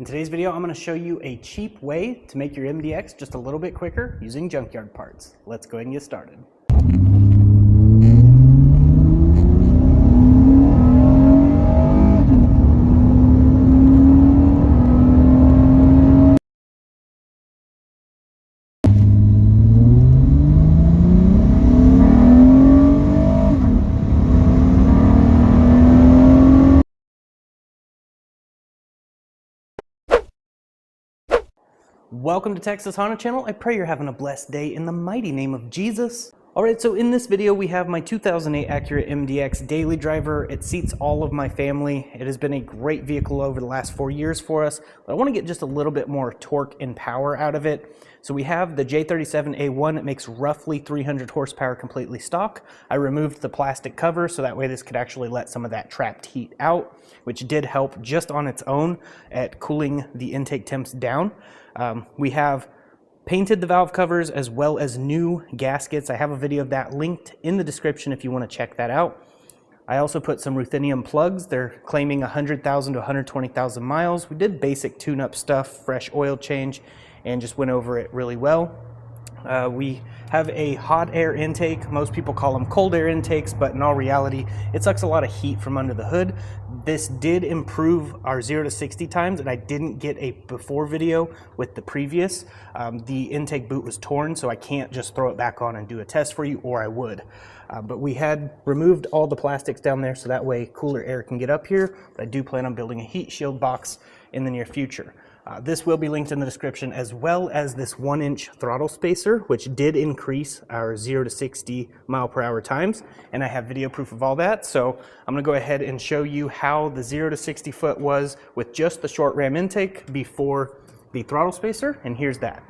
In today's video, I'm going to show you a cheap way to make your MDX just a little bit quicker using Junkyard parts. Let's go ahead and get started. Welcome to Texas Honda Channel. I pray you're having a blessed day in the mighty name of Jesus. Alright, so in this video we have my 2008 Acura MDX daily driver. It seats all of my family. It has been a great vehicle over the last 4 years for us, but I want to get just a little bit more torque and power out of it. So we have the J37A1. It makes roughly 300 horsepower completely stock. I removed the plastic cover so that way this could actually let some of that trapped heat out, which did help just on its own at cooling the intake temps down. We have painted the valve covers as well as new gaskets. I have a video of that linked in the description if you want to check that out. I also put some ruthenium plugs. They're claiming 100,000 to 120,000 miles. We did basic tune-up stuff, fresh oil change, and just went over it really well. We have a hot air intake. Most people call them cold air intakes, but in all reality, it sucks a lot of heat from under the hood. This did improve our 0 to 60 times, and I didn't get a before video with the previous. The intake boot was torn, so I can't just throw it back on and do a test for you, or I would. But we had removed all the plastics down there, so that way cooler air can get up here. But I do plan on building a heat shield box in the near future. This will be linked in the description, as well as this 1-inch throttle spacer, which did increase our 0 to 60 mile per hour times, and I have video proof of all that. So I'm going to go ahead and show you how the 0 to 60 foot was with just the short ram intake before the throttle spacer, and here's that.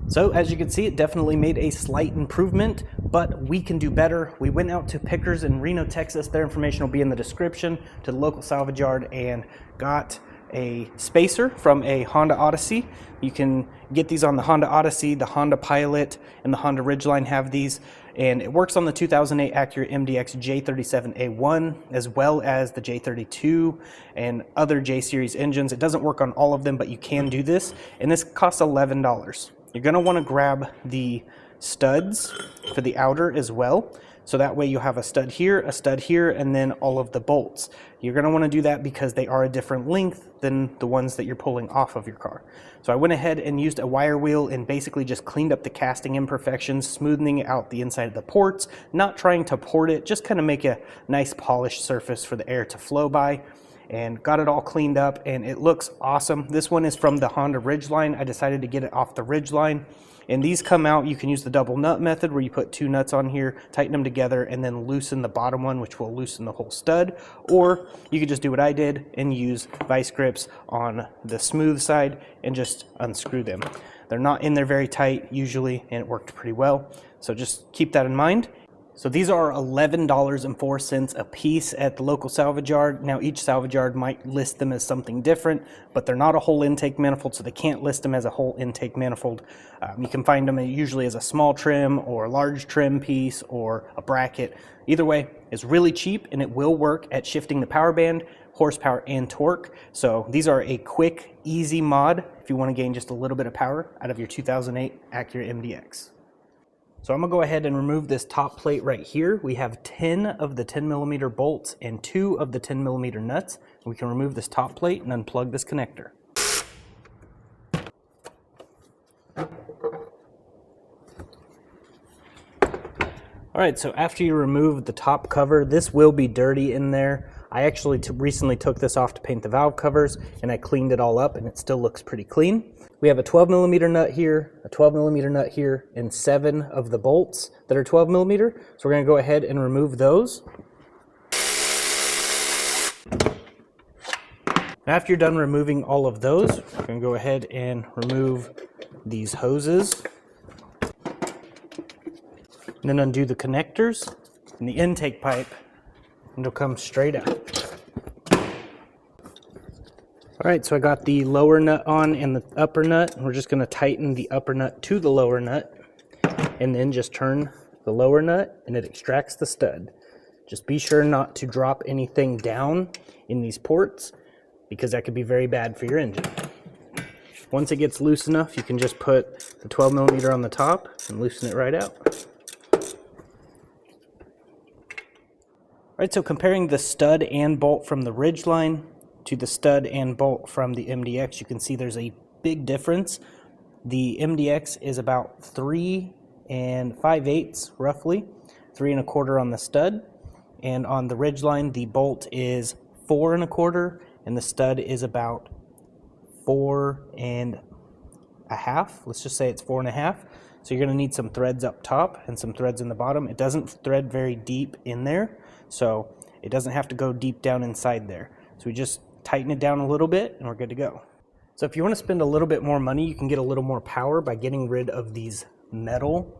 So as you can see, it definitely made a slight improvement, but we can do better. We went out to Pickers in Reno, Texas. Their information will be in the description, to the local salvage yard, and got a spacer from a Honda Odyssey. You can get these on the Honda Odyssey, the Honda Pilot, and the Honda Ridgeline have these. And it works on the 2008 Acura MDX J37A1, as well as the J32 and other J-Series engines. It doesn't work on all of them, but you can do this. And this costs $11. You're going to want to grab the studs for the outer as well. So that way you'll have a stud here, and then all of the bolts. You're going to want to do that because they are a different length than the ones that you're pulling off of your car. So I went ahead and used a wire wheel and basically just cleaned up the casting imperfections, smoothing out the inside of the ports, not trying to port it, just kind of make a nice polished surface for the air to flow by. And got it all cleaned up, and it looks awesome. This one is from the Honda Ridgeline. I decided to get it off the Ridgeline. And these come out, you can use the double nut method where you put 2 nuts on here, tighten them together, and then loosen the bottom one, which will loosen the whole stud. Or you could just do what I did and use vice grips on the smooth side and just unscrew them. They're not in there very tight usually, and it worked pretty well. So just keep that in mind. So these are $11.04 a piece at the local salvage yard. Now each salvage yard might list them as something different, but they're not a whole intake manifold, so they can't list them as a whole intake manifold. You can find them usually as a small trim or a large trim piece or a bracket. Either way, it's really cheap, and it will work at shifting the power band, horsepower, and torque. So these are a quick, easy mod if you want to gain just a little bit of power out of your 2008 Acura MDX. So I'm going to go ahead and remove this top plate right here. We have 10 of the 10mm bolts and 2 of the 10mm nuts. We can remove this top plate and unplug this connector. Alright, so after you remove the top cover, this will be dirty in there. I actually recently took this off to paint the valve covers, and I cleaned it all up, and it still looks pretty clean. We have a 12mm nut here, a 12mm nut here, and 7 of the bolts that are 12mm. So we're going to go ahead and remove those. After you're done removing all of those, we're going to go ahead and remove these hoses. And then undo the connectors and the intake pipe, and it'll come straight out. All right, so I got the lower nut on and the upper nut. We're just going to tighten the upper nut to the lower nut, and then just turn the lower nut, and it extracts the stud. Just be sure not to drop anything down in these ports, because that could be very bad for your engine. Once it gets loose enough, you can just put the 12mm on the top and loosen it right out. All right, so comparing the stud and bolt from the Ridgeline to the stud and bolt from the MDX, you can see there's a big difference. The MDX is about 3 5/8 roughly, 3 1/4 on the stud, and on the Ridgeline the bolt is 4 1/4 and the stud is about 4 1/2. Let's just say it's 4 1/2. So you're going to need some threads up top and some threads in the bottom. It doesn't thread very deep in there, so it doesn't have to go deep down inside there. So we just tighten it down a little bit and we're good to go. So if you want to spend a little bit more money, you can get a little more power by getting rid of these metal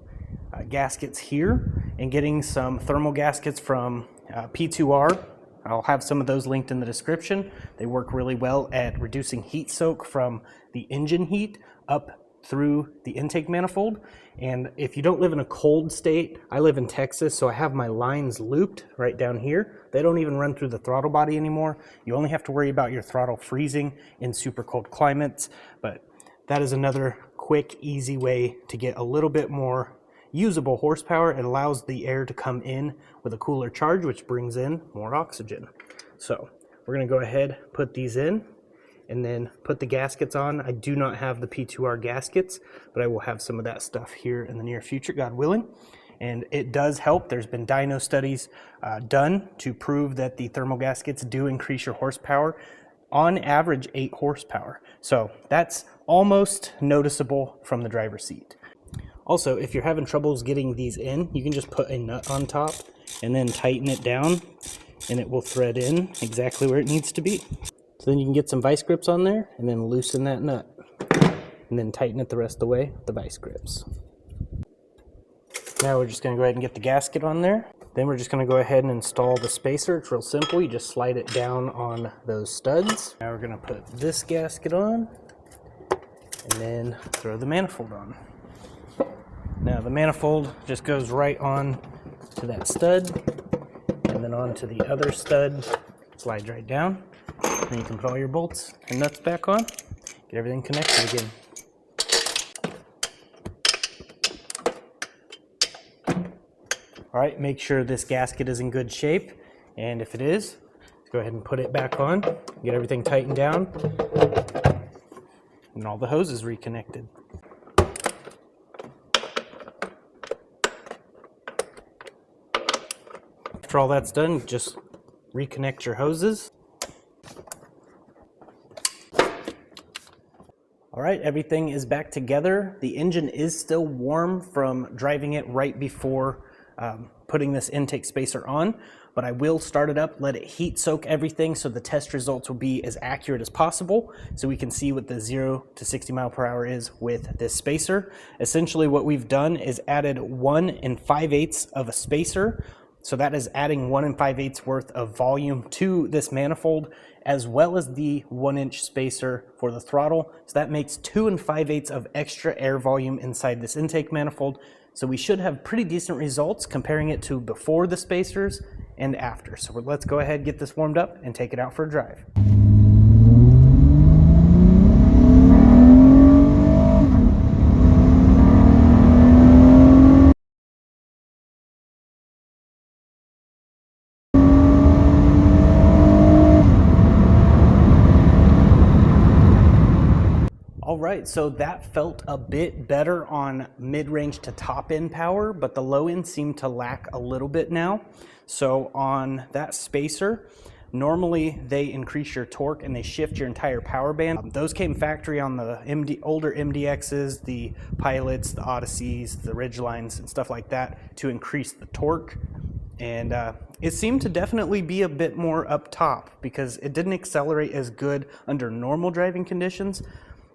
gaskets here and getting some thermal gaskets from P2R. I'll have some of those linked in the description. They work really well at reducing heat soak from the engine heat up through the intake manifold. And if you don't live in a cold state, I live in Texas, so I have my lines looped right down here. They don't even run through the throttle body anymore. You only have to worry about your throttle freezing in super cold climates, but that is another quick, easy way to get a little bit more usable horsepower. It allows the air to come in with a cooler charge, which brings in more oxygen. So we're going to go ahead, put these in, and then put the gaskets on. I do not have the P2R gaskets, but I will have some of that stuff here in the near future, God willing. And it does help. There's been dyno studies done to prove that the thermal gaskets do increase your horsepower, on average 8 horsepower. So that's almost noticeable from the driver's seat. Also, if you're having troubles getting these in, you can just put a nut on top and then tighten it down, and it will thread in exactly where it needs to be. So then you can get some vice grips on there and then loosen that nut and then tighten it the rest of the way with the vice grips. Now we're just going to go ahead and get the gasket on there. Then we're just going to go ahead and install the spacer. It's real simple. You just slide it down on those studs. Now we're going to put this gasket on and then throw the manifold on. Now the manifold just goes right on to that stud and then onto the other stud, slides right down. Then you can put all your bolts and nuts back on, get everything connected again. All right, make sure this gasket is in good shape, and if it is, go ahead and put it back on, get everything tightened down, and all the hoses reconnected. After all that's done, just reconnect your hoses. All right, everything is back together. The engine is still warm from driving it right before putting this intake spacer on, but I will start it up, let it heat soak everything so the test results will be as accurate as possible so we can see what the 0 to 60 mile per hour is with this spacer. Essentially what we've done is added 1 5/8 of a spacer. So that is adding 1 5/8 worth of volume to this manifold, as well as the 1-inch spacer for the throttle. So that makes 2 5/8 of extra air volume inside this intake manifold. So we should have pretty decent results comparing it to before the spacers and after. So let's go ahead, get this warmed up and take it out for a drive. All right, so that felt a bit better on mid-range to top-end power, but the low-end seemed to lack a little bit now. So on that spacer, normally they increase your torque and they shift your entire power band. Those came factory on the older MDXs, the Pilots, the Odysseys, the Ridgelines, and stuff like that to increase the torque. And it seemed to definitely be a bit more up top because it didn't accelerate as good under normal driving conditions,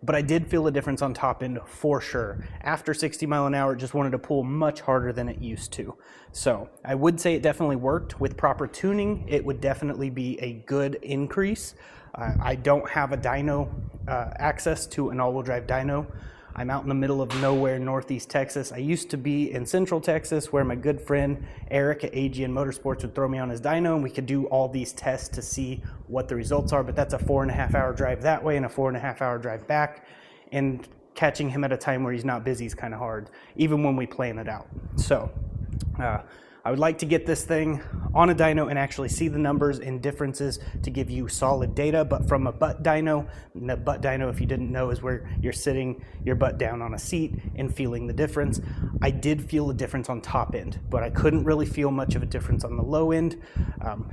but I did feel a difference on top end for sure. After 60 mile an hour, it just wanted to pull much harder than it used to. So I would say it definitely worked. With proper tuning, it would definitely be a good increase. I don't have a dyno access to an all-wheel drive dyno. I'm out in the middle of nowhere, Northeast Texas. I used to be in Central Texas where my good friend Eric at AGN Motorsports would throw me on his dyno and we could do all these tests to see what the results are, but that's a 4.5 hour drive that way and a 4.5 hour drive back. And catching him at a time where he's not busy is kind of hard, even when we plan it out. So I would like to get this thing on a dyno and actually see the numbers and differences to give you solid data, but from a butt dyno, and the butt dyno, if you didn't know, is where you're sitting your butt down on a seat and feeling the difference. I did feel a difference on top end, but I couldn't really feel much of a difference on the low end.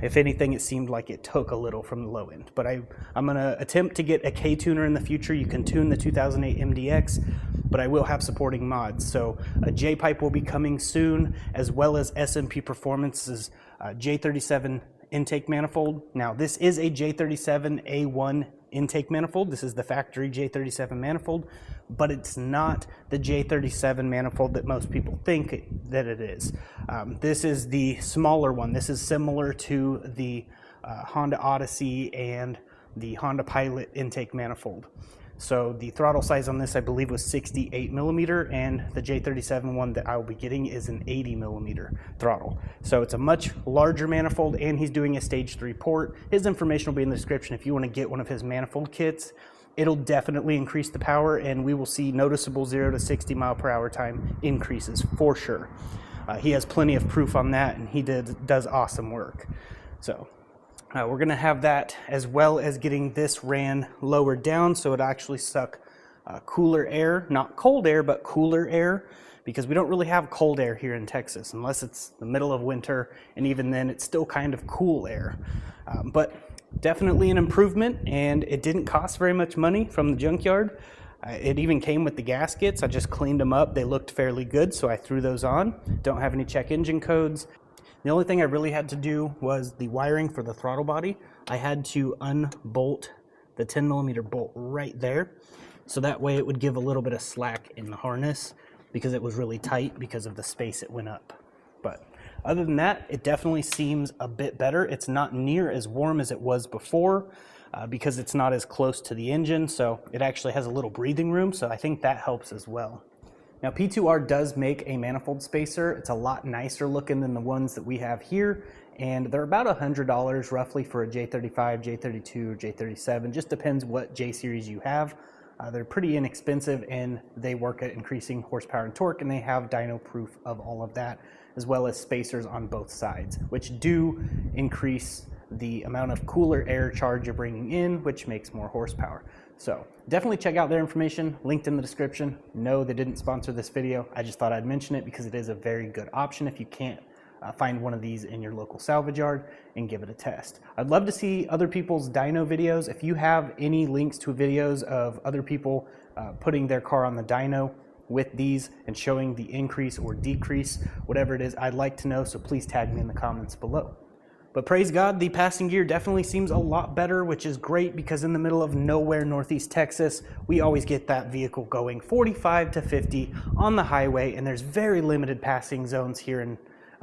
If anything, it seemed like it took a little from the low end, but I'm gonna attempt to get a K-tuner in the future. You can tune the 2008 MDX, but I will have supporting mods. So a J-pipe will be coming soon, as well as S&P Performance's J37 intake manifold. Now this is a J37A1 intake manifold. This is the factory J37 manifold, but it's not the J37 manifold that most people think that it is. This is the smaller one. This is similar to the Honda Odyssey and the Honda Pilot intake manifold. So the throttle size on this, I believe, was 68 millimeter, and the J37 one that I will be getting is an 80 millimeter throttle. So it's a much larger manifold, and he's doing a stage 3 port. His information will be in the description if you want to get one of his manifold kits. It'll definitely increase the power, and we will see noticeable 0 to 60 mile per hour time increases for sure. He has plenty of proof on that, and he does awesome work. So we're going to have that, as well as getting this ran lower down so it actually suck cooler air, not cold air, but cooler air, because we don't really have cold air here in Texas unless it's the middle of winter, and even then it's still kind of cool air. But definitely an improvement, and it didn't cost very much money from the junkyard. It even came with the gaskets. I just cleaned them up. They looked fairly good, so I threw those on. Don't have any check engine codes. The only thing I really had to do was the wiring for the throttle body. I had to unbolt the 10 millimeter bolt right there, so that way it would give a little bit of slack in the harness because it was really tight because of the space it went up. But other than that, it definitely seems a bit better. It's not near as warm as it was before because it's not as close to the engine, so it actually has a little breathing room, so I think that helps as well. Now P2R does make a manifold spacer. It's a lot nicer looking than the ones that we have here, and they're about $100 roughly for a J35, J32, J37. Just depends what J series you have. They're pretty inexpensive, and they work at increasing horsepower and torque, and they have dyno proof of all of that, as well as spacers on both sides, which do increase the amount of cooler air charge you're bringing in, which makes more horsepower. So definitely check out their information, linked in the description. No, they didn't sponsor this video. I just thought I'd mention it because it is a very good option if you can't find one of these in your local salvage yard and give it a test. I'd love to see other people's dyno videos. If you have any links to videos of other people putting their car on the dyno with these and showing the increase or decrease, whatever it is, I'd like to know, so please tag me in the comments below. But praise God, the passing gear definitely seems a lot better, which is great because in the middle of nowhere, Northeast Texas, we always get that vehicle going 45 to 50 on the highway, and there's very limited passing zones here in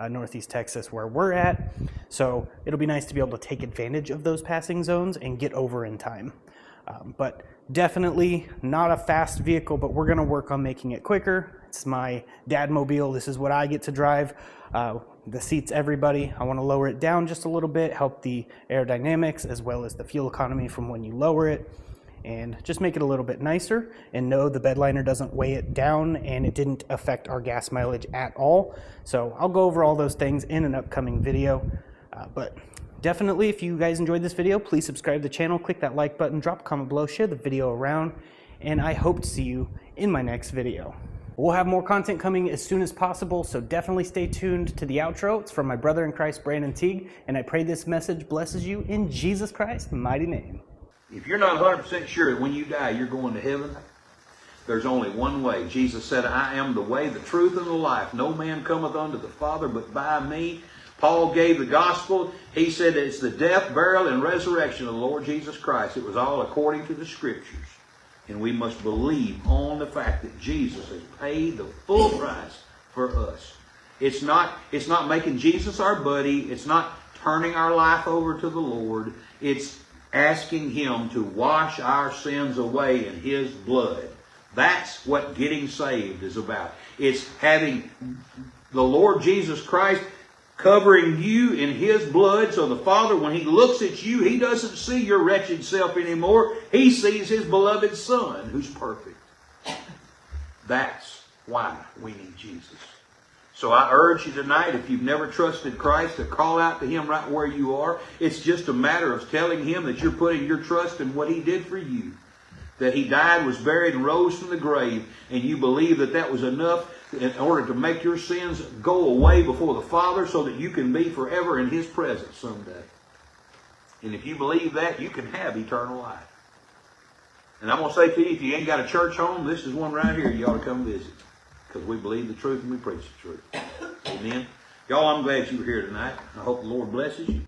Northeast Texas where we're at. So it'll be nice to be able to take advantage of those passing zones and get over in time. But definitely not a fast vehicle, but we're gonna work on making it quicker. It's my dadmobile. This is what I get to drive. The seats everybody. I want to lower it down just a little bit, help the aerodynamics as well as the fuel economy from when you lower it, and just make it a little bit nicer. And no, the bed liner doesn't weigh it down, and it didn't affect our gas mileage at all. So I'll go over all those things in an upcoming video. But definitely, if you guys enjoyed this video, please subscribe to the channel, click that like button, drop a comment below, share the video around, and I hope to see you in my next video. We'll have more content coming as soon as possible, so definitely stay tuned to the outro. It's from my brother in Christ, Brandon Teague, and I pray this message blesses you in Jesus Christ's mighty name. If you're not 100% sure that when you die you're going to heaven, there's only one way. Jesus said, I am the way, the truth, and the life. No man cometh unto the Father but by me. Paul gave the gospel. He said that it's the death, burial, and resurrection of the Lord Jesus Christ. It was all according to the Scriptures. And we must believe on the fact that Jesus has paid the full price for us. It's not making Jesus our buddy. It's not turning our life over to the Lord. It's asking Him to wash our sins away in His blood. That's what getting saved is about. It's having the Lord Jesus Christ covering you in His blood, so the Father, when He looks at you, He doesn't see your wretched self anymore. He sees His beloved Son, who's perfect. That's why we need Jesus. So I urge you tonight, if you've never trusted Christ, to call out to Him right where you are. It's just a matter of telling Him that you're putting your trust in what He did for you. That He died, was buried, and rose from the grave, and you believe that that was enough in order to make your sins go away before the Father so that you can be forever in His presence someday. And if you believe that, you can have eternal life. And I'm going to say to you, if you ain't got a church home, this is one right here you ought to come visit. Because we believe the truth and we preach the truth. Amen. Y'all, I'm glad you were here tonight. I hope the Lord blesses you.